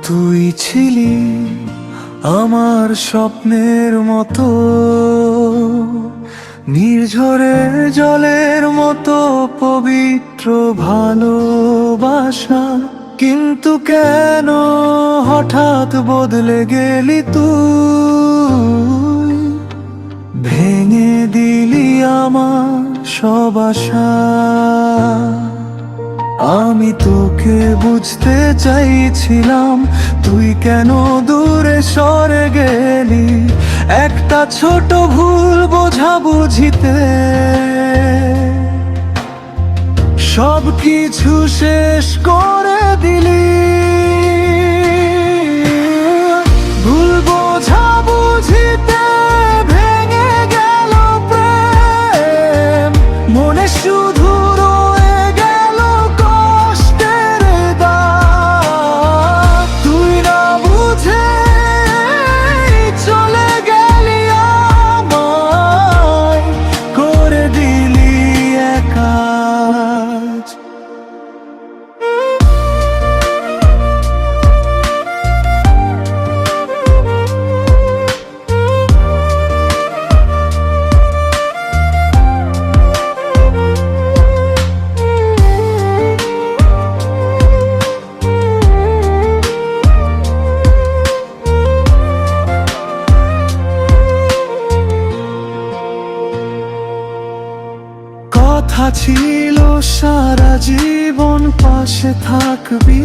তুই ছিলি আমার স্বপ্নের মতো, নির্ঝরে জলের মতো পবিত্র ভালোবাসা। কিন্তু কেন হঠাৎ বদলে গেলি তুই, ভেঙে দিলি আমার সব আশা। আমি তোকে বুঝতে চাইছিলাম, তুই কেন দূরে সরে গেলি একটা ছোট ভুল বোঝাবুঝিতে। সব কিছু শেষ করে দিলি, ভুল বোঝাবুঝিতে ভেঙে গেল প্রেম। মনে শুধু রয়ে গেল কষ্টের দাগ। তুই না বুঝে চলে গেলি, আমায় করে দিলি একা। কথা ছিল সারা জীবন পাশে থাকবি,